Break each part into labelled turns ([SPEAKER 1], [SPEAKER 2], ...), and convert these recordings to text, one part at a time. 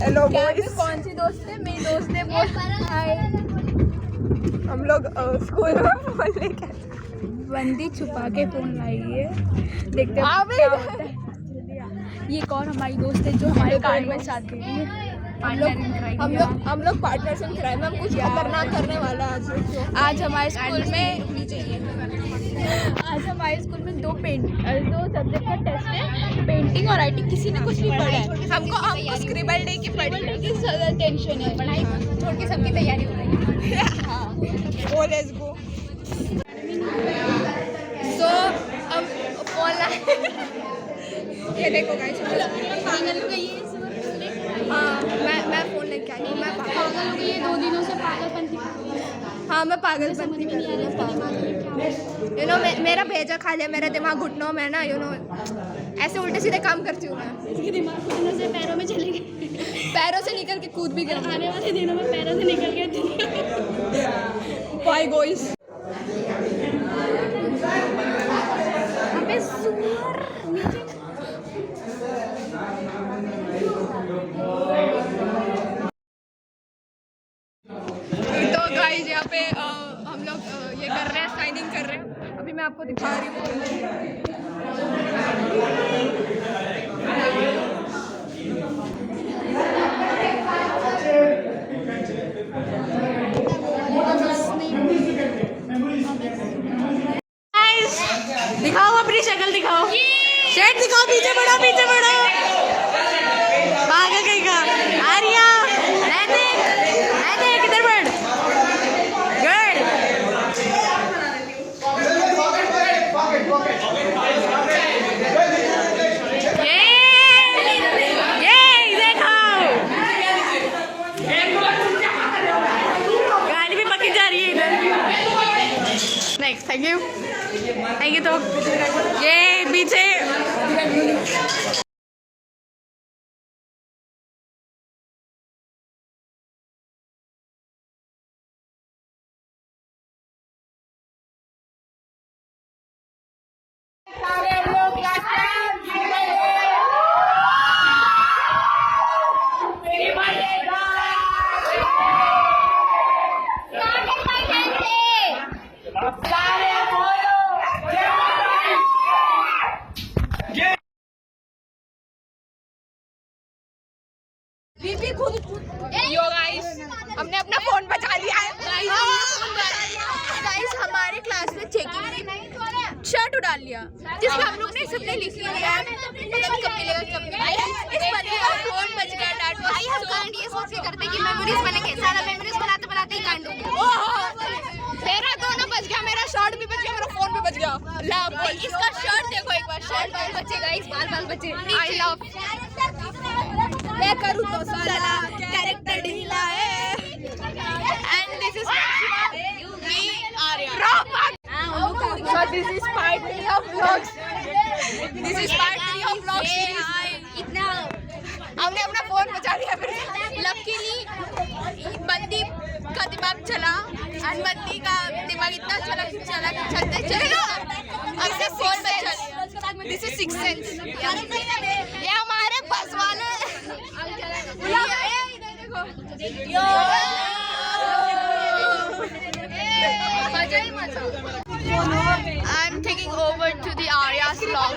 [SPEAKER 1] Hello boys.
[SPEAKER 2] कौन सी दोस्त है? मेरी दोस्त है वो। हाय।
[SPEAKER 1] हम लोग स्कूल में फोन लेके
[SPEAKER 2] बंदी छुपा के फोन लाई है, देखते हैं क्या होता है। ये कौन हमारी दोस्त है जो हमारे कार्ड में साथ दे रही है?
[SPEAKER 1] हम लोग पार्टनर्स इन क्राइम में हम कुछ खतरनाक करने वाला है
[SPEAKER 2] आज हमारे स्कूल में दो सब्जेक्ट का टेस्ट है, पेंटिंग और राइटिंग। किसी ने कुछ नहीं पढ़ा है। हमको स्क्रिबल डे की पढ़ाई की ज़्यादा टेंशन है। पढ़ाई छोड़ के सबकी तैयारी हो रही है। हाँ,
[SPEAKER 1] ओ लेट्स गो।
[SPEAKER 2] सो हम
[SPEAKER 1] ये देखो गाइस,
[SPEAKER 2] पागल हो गई है।
[SPEAKER 1] हाँ मैं फोन लेके आई हूँ। मैं
[SPEAKER 2] पागल हो गई है 2 दिनों से, पागलपंती।
[SPEAKER 1] हाँ मैं पागलपंती कर रही हूँ। यू नो मेरा भेजा खा लिया, मेरा दिमाग घुटनों में ना, यू नो ऐसे उल्टे सीधे काम करती हूँ मैं।
[SPEAKER 2] इसके दिमाग घुटनों से पैरों में चले गए,
[SPEAKER 1] पैरों से निकल के कूद भी गया।
[SPEAKER 2] आने वाले दिनों में पैरों से निकल गए।
[SPEAKER 1] Bye boys. तो गाइस यहाँ पे हम लोग ये कर रहे हैं, साइनिंग कर रहे हैं। अभी मैं आपको दिखा रही हूँ। दिखाओ अपनी शक्ल दिखाओ, शर्ट दिखाओ, पीछे बढ़ो, पीछे बढ़ो। पागल कहीं का। आर्या किधर बढ़ गर्ल। ये देखो गाड़ी भी पकड़ी जा रही है इधर। नेक्स्ट थैंक यू तो ये पीछे यो गाइस, हमने अपना फोन बचा लिया है। गाइस हमारे क्लास में चेकिंग शर्ट उड़ा लिया, जिसमें हम लोग ने सबने लिख लिया कब मिलेगा कब मिलेगा। इस बंदे का फोन बच गया। डैट भाई हम कांड ये सोच के करते कि मेमोरीज बनेंगे, सारा मेमोरीज बनाते बनाते ही कांड हो गया। मेरा दोनों बच गया, मेरा शर्ट भी बच गया, मेरा फोन भी बच गया। लव इसका शर्ट देखो एक बार, शर्ट बाल बचे गाइस, बाल बचे। आई लव मैं करूँ तो साला कैरेक्टर ढीला है। And this is me Arya. So this is part 3 of vlogs. This is part 3 of vlog series. इतना हमने अपना फोन बचा लिया फिर। लकीली बंदी का दिमाग चला, एंड बंदी का दिमाग इतना चला कि चलते हमने फोन बचा लिया। This is sixth sense. ये हमारे बस वाले I'm taking over to the Arya's vlog.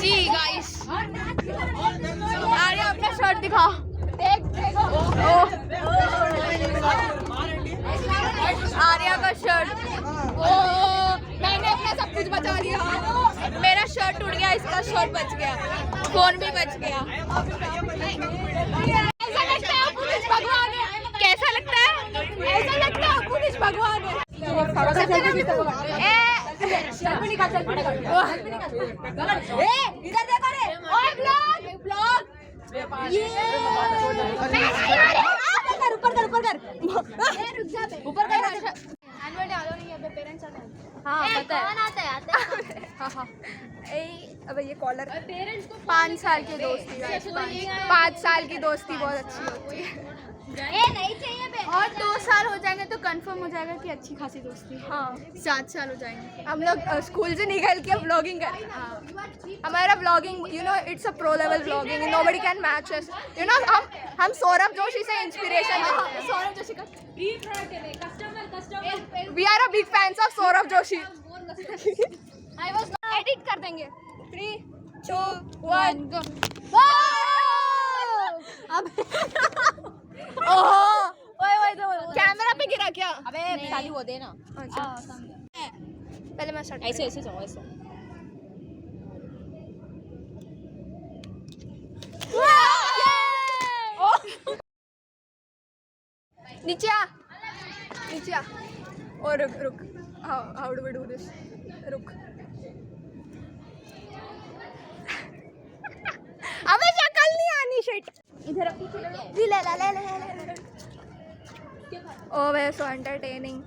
[SPEAKER 1] See guys, Arya अपना शर्ट दिखा। आर्या का शर्ट। मैंने अपना सब कुछ बचा लिया। मेरा शर्ट टूट गया, इसका शर्ट बच गया, फोन भी बच गया। ऐसा लगता है पुलिस भगवान है। कैसा लगता है? ऐसा लगता है पुलिस भगवान है। इधर देखो रे, ओए ब्लॉग ऊपर कर ऊपर कर। एनुअल डे आ रही है, पेरेंट्स आते हैं। हाँ पता है, कौन आता है? हाँ अब ये कॉलर 5 साल की दोस्ती, 5 साल की दोस्ती बहुत अच्छी होती है।
[SPEAKER 2] और 2 साल हो जाएंगे तो कंफर्म हो जाएगा कि अच्छी खासी दोस्ती।
[SPEAKER 1] हाँ
[SPEAKER 2] 7 साल हो जाएंगे।
[SPEAKER 1] हम लोग स्कूल से निकल के व्लॉगिंग करें। हमारा vlogging you know it's a pro level vlogging, nobody can match us. You know हम सौरभ जोशी से इंस्पिरेशन लेते हैं।
[SPEAKER 2] सौरभ जोशी का
[SPEAKER 1] we are a big fans of Saurabh Joshi.
[SPEAKER 2] Edit कर देंगे।
[SPEAKER 1] 3 2 1
[SPEAKER 2] गो।
[SPEAKER 1] अब ओहो कैमरा पे गिरा क्या?
[SPEAKER 2] अबे चालू हो दे ना।
[SPEAKER 1] अच्छा पहले मैं स्टार्ट
[SPEAKER 2] ऐसे ऐसे जाओ ऐसे।
[SPEAKER 1] नीचे आ नीचे आ और रुक रुक how do we do this रुक अबे शक्ल नहीं आनी शिट इधर जी ले ले ले ले ओ वे सो एंटरटेनिंग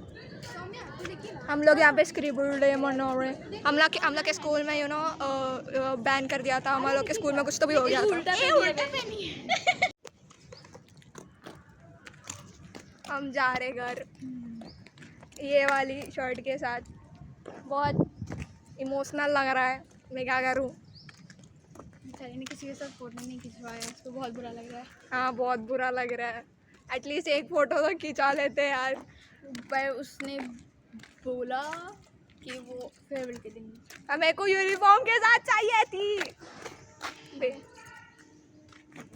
[SPEAKER 1] हम लोग यहाँ पे स्क्रिबल डे मना रहे हैं हम लोग के स्कूल में यू नो बैन कर दिया था हम लोग के स्कूल में कुछ तो भी हो गया था हम जा रहे घर ये वाली शर्ट के साथ बहुत इमोशनल लग रहा है मैं क्या करूँ
[SPEAKER 2] ने किसी के साथ फोटो नहीं खिंचवाया उसको बहुत बुरा लग रहा है
[SPEAKER 1] हाँ बहुत बुरा लग रहा है एटलीस्ट एक फ़ोटो तो खिंचा लेते यार
[SPEAKER 2] पर उसने बोला कि वो फेयरवेल के दिन
[SPEAKER 1] हमें को यूनिफॉर्म के साथ चाहिए थी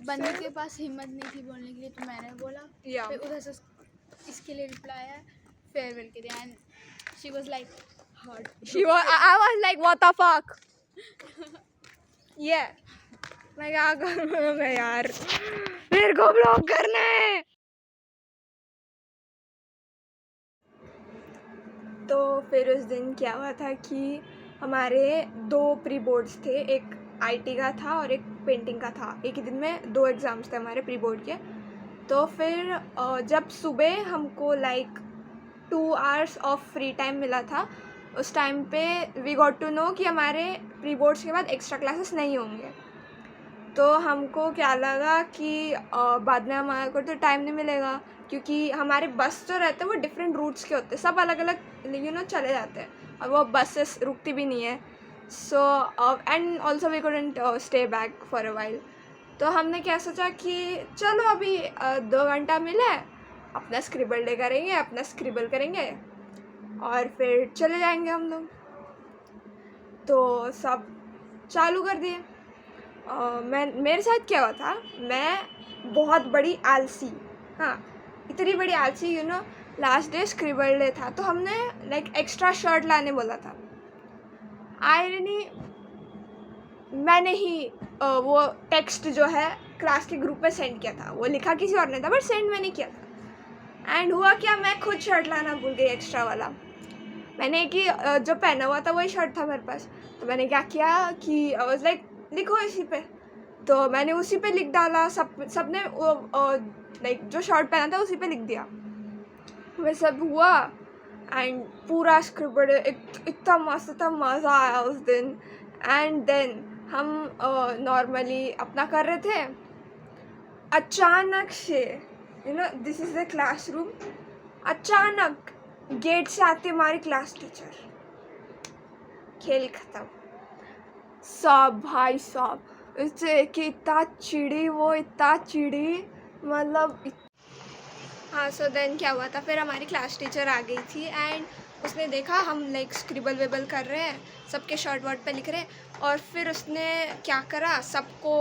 [SPEAKER 2] बंदी के पास हिम्मत नहीं थी बोलने के लिए तो मैंने बोला
[SPEAKER 1] या
[SPEAKER 2] फिर उधर से इसके लिए रिप्लाई आया फेयरवेल के दिन and she was like hurt
[SPEAKER 1] I was like what the fuck yeah मैं क्या करूँगा यार मेरे को ब्लॉक करना है तो फिर उस दिन क्या हुआ था कि हमारे 2 प्री बोर्ड्स थे एक आईटी का था और एक पेंटिंग का था एक ही दिन में 2 एग्ज़ाम्स थे हमारे प्री बोर्ड के तो फिर जब सुबह हमको like 2 hours of free time मिला था उस टाइम पे वी गॉट टू नो कि हमारे प्री बोर्ड्स के बाद एक्स्ट्रा क्लासेस नहीं होंगे तो हमको क्या लगा कि बाद में हमारे को तो टाइम नहीं मिलेगा क्योंकि हमारे बस जो रहते हैं वो डिफरेंट रूट्स के होते हैं सब अलग अलग यू नो चले जाते हैं और वो बसेस रुकती भी नहीं है so and also we couldn't stay back for a while तो हमने क्या सोचा कि चलो अभी 2 घंटा मिला है अपना स्क्रिबल डे करेंगे अपना स्क्रिबल करेंगे और फिर चले जाएंगे हम लोग तो सब चालू कर दिए मेरे साथ क्या हुआ था मैं बहुत बड़ी आलसी हाँ इतनी बड़ी आलसी you know last day scribble day था तो हमने लाइक एक्स्ट्रा शर्ट लाने बोला था आयरनी मैंने ही वो टेक्स्ट जो है क्लास के ग्रुप में सेंड किया था वो लिखा किसी और ने था बट सेंड मैंने किया था एंड हुआ क्या मैं खुद शर्ट लाना भूल गई एक्स्ट्रा वाला मैंने कि जो पहना हुआ था वही शर्ट था मेरे पास तो मैंने क्या किया कि आई वाज लाइक लिखो इसी पे तो मैंने उसी पे लिख डाला सबने वो लाइक जो शर्ट पहना था उसी पे लिख दिया वह सब हुआ एंड पूरा स्क्रिप्ट इतना मस्त इतना मज़ा आया उस दिन एंड देन हम नॉर्मली अपना कर रहे थे अचानक से you know this is the classroom अचानक गेट से आते हमारी क्लास टीचर खेल ख़त्म सब भाई साहब इससे कि इतना चिड़ी वो इतना चिड़ी मतलब हाँ सो देन क्या हुआ था फिर हमारी क्लास टीचर आ गई थी एंड उसने देखा हम लाइक स्क्रिबल वेबल कर रहे हैं सबके शर्ट वर्ट पे लिख रहे हैं और फिर उसने क्या करा सबको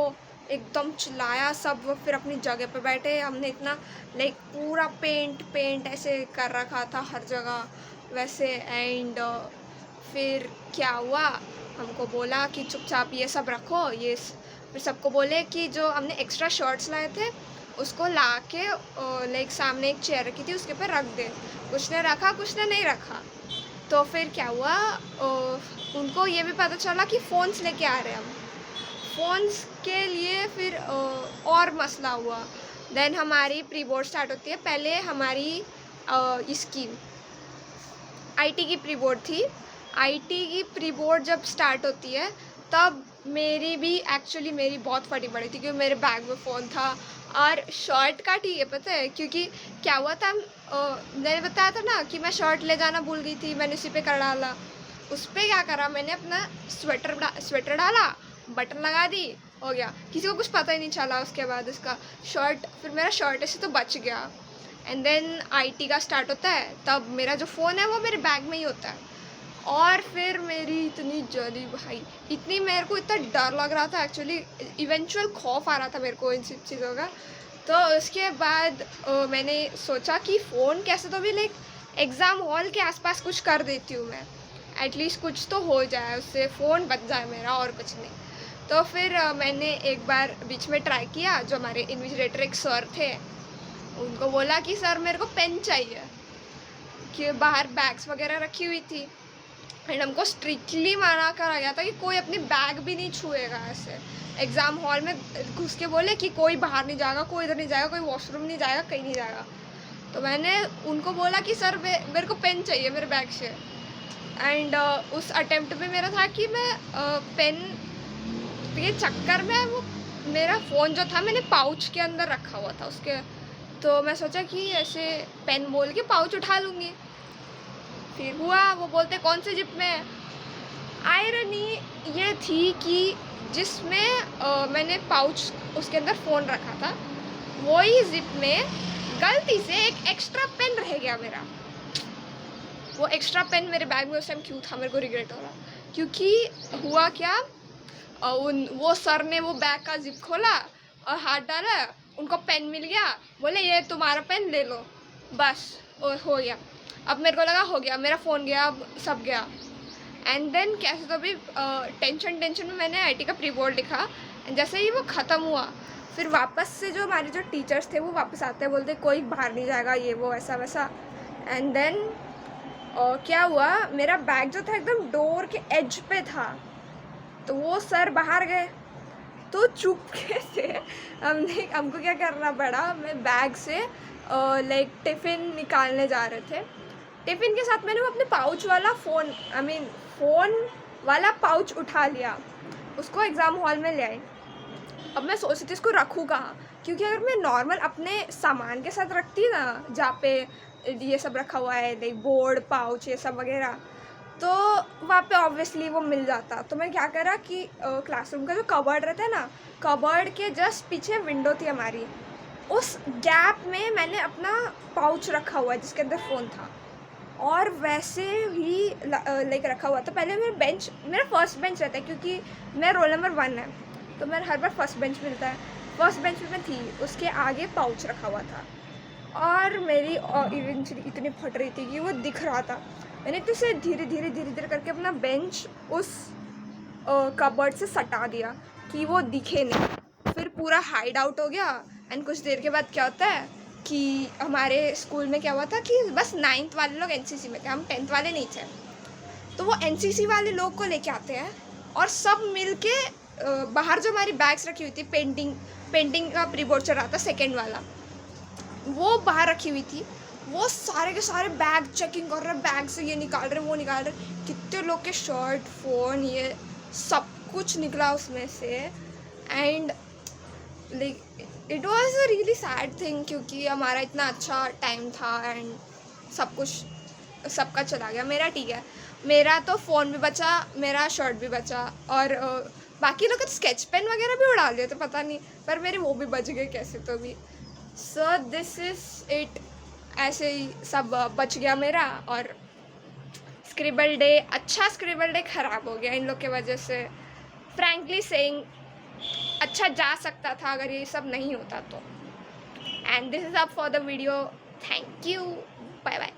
[SPEAKER 1] एकदम चिल्लाया सब वो फिर अपनी जगह पे बैठे हमने इतना लाइक पूरा पेंट ऐसे कर रखा था हर जगह वैसे एंड फिर क्या हुआ हमको बोला कि चुपचाप ये सब रखो ये फिर सबको बोले कि जो हमने एक्स्ट्रा शर्ट्स लाए थे उसको ला के लाइक सामने एक चेयर रखी थी उसके ऊपर रख दे कुछ ने रखा कुछ ने नहीं रखा तो फिर क्या हुआ उनको ये भी पता चला कि फ़ोन्स लेके आ रहे हैं हम फ़ोन्स के लिए फिर और मसला हुआ देन हमारी प्री बोर्ड स्टार्ट होती है पहले हमारी इसकी आईटी की प्री बोर्ड थी आईटी की प्री बोर्ड जब स्टार्ट होती है तब मेरी भी एक्चुअली मेरी बहुत फटी पड़ी थी क्योंकि मेरे बैग में फ़ोन था और शर्ट का ठीक है, पता है क्योंकि क्या हुआ था, मैंने बताया था ना कि मैं शर्ट ले जाना भूल गई थी, मैंने उसी पे कर डाला। उस पर क्या करा मैंने, अपना स्वेटर डाला, बटन लगा दी, हो गया, किसी को कुछ पता ही नहीं चला। उसके बाद उसका शर्ट, फिर मेरा शर्ट ऐसे तो बच गया। एंड देन IT का स्टार्ट होता है, तब मेरा जो फ़ोन है वो मेरे बैग में ही होता है। और फिर मेरी इतनी जली भाई, इतनी मेरे को इतना डर लग रहा था एक्चुअली, इवेंचुअल खौफ आ रहा था मेरे को इन सब चीज़ों का। तो उसके बाद मैंने सोचा कि फ़ोन कैसे तो भी लाइक एग्ज़ाम हॉल के आसपास कुछ कर देती हूँ मैं, एटलीस्ट कुछ तो हो जाए, उससे फ़ोन बच जाए मेरा और कुछ नहीं। तो फिर मैंने एक बार बीच में ट्राई किया, जो हमारे इन्विजिलेटर एक सर थे, उनको बोला कि सर मेरे को पेन चाहिए, कि बाहर बैग्स वगैरह रखी हुई थी। एंड हमको स्ट्रिक्टली मना करा गया था कि कोई अपनी बैग भी नहीं छुएगा। ऐसे एग्ज़ाम हॉल में घुस के बोले कि कोई बाहर नहीं जाएगा, कोई इधर नहीं जाएगा, कोई वॉशरूम नहीं जाएगा, कहीं नहीं जाएगा। तो मैंने उनको बोला कि सर मेरे को पेन चाहिए मेरे बैग से। एंड उस अटेम्प्ट में मेरा था कि मैं पेन के चक्कर में वो मेरा फ़ोन जो था मैंने पाउच के अंदर रखा हुआ था उसके। तो मैं सोचा कि ऐसे पेन बोल के पाउच उठा लूँगी। फिर हुआ, वो बोलते कौन से जिप में। आयरनी ये थी कि जिसमें मैंने पाउच उसके अंदर फ़ोन रखा था, वही जिप में गलती से एक एक्स्ट्रा पेन रह गया मेरा। वो एक्स्ट्रा पेन मेरे बैग में उस टाइम क्यों था मेरे को रिग्रेट हो रहा, क्योंकि हुआ क्या, वो सर ने वो बैग का जिप खोला और हाथ डाला, उनको पेन मिल गया, बोले ये तुम्हारा पेन ले लो, बस हो गया। अब मेरे को लगा हो गया, मेरा फ़ोन गया, अब सब गया। एंड देन कैसे तो भी टेंशन में मैंने IT का प्री बोर्ड लिखा। जैसे ही वो ख़त्म हुआ, फिर वापस से जो हमारे जो टीचर्स थे वो वापस आते बोलते कोई बाहर नहीं जाएगा, ये वो ऐसा वैसा। एंड देन क्या हुआ, मेरा बैग जो था एकदम डोर के एज पे था, तो वो सर बाहर गए, तो चुपके से हमको क्या करना पड़ा, मैं बैग से लाइक टिफ़िन निकालने जा रहे थे। टिफ़िन के साथ मैंने वो अपने पाउच वाला फ़ोन वाला पाउच उठा लिया, उसको एग्ज़ाम हॉल में ले आई। अब मैं सोच रही थी इसको रखूँ कहाँ, क्योंकि अगर मैं नॉर्मल अपने सामान के साथ रखती ना, जहाँ पे ये सब रखा हुआ है लाइक बोर्ड, पाउच, ये सब वगैरह, तो वहाँ पे ऑब्वियसली वो मिल जाता। तो मैं क्या करा कि क्लासरूम का जो कबर्ड रहता है ना, कबर्ड के जस्ट पीछे विंडो थी हमारी, उस गैप में मैंने अपना पाउच रखा हुआ है जिसके अंदर फ़ोन था, और वैसे ही लाइक रखा हुआ था। पहले मेरा फर्स्ट बेंच रहता है, क्योंकि मैं रोल नंबर 1 है, तो मेरा हर बार फर्स्ट बेंच मिलता है। फर्स्ट बेंच में मैं थी, उसके आगे पाउच रखा हुआ था, और मेरी इवेंचुअली इतनी फट रही थी कि वो दिख रहा था। मैंने तो उसे धीरे धीरे करके अपना बेंच उस कबर्ड से सटा दिया कि वो दिखे नहीं। फिर पूरा हाइड आउट हो गया। एंड कुछ देर के बाद क्या होता है कि हमारे स्कूल में क्या हुआ था कि बस 9th वाले लोग NCC में थे, हम 10th वाले नहीं थे। तो वो NCC वाले लोग को लेके आते हैं, और सब मिल के बाहर जो हमारी बैग्स रखी हुई थी, पेंटिंग का प्री बोर्ड चल रहा था, सेकेंड वाला, वो बाहर रखी हुई थी। वो सारे के सारे बैग चेकिंग कर रहे, बैग से ये निकाल रहे, वो निकाल रहे, कितने लोग के शर्ट, फ़ोन, ये सब कुछ निकला उसमें से। And like it was a really sad thing, क्योंकि हमारा इतना अच्छा टाइम था एंड सब कुछ सबका चला गया। मेरा ठीक है, मेरा तो फ़ोन भी बचा, मेरा शर्ट भी बचा, और बाकी लोग तो स्केच पेन वगैरह भी उड़ा लिए थे, पता नहीं, पर मेरे वो भी बच गए कैसे तो भी। सो दिस इज़ इट, ऐसे ही सब बच गया मेरा। और स्क्रिबल डे, अच्छा स्क्रिबल डे ख़राब हो गया इन लोग के वजह से। फ्रैंकली सेइंग अच्छा जा सकता था अगर ये सब नहीं होता तो। And this is up for the video, thank you, bye bye.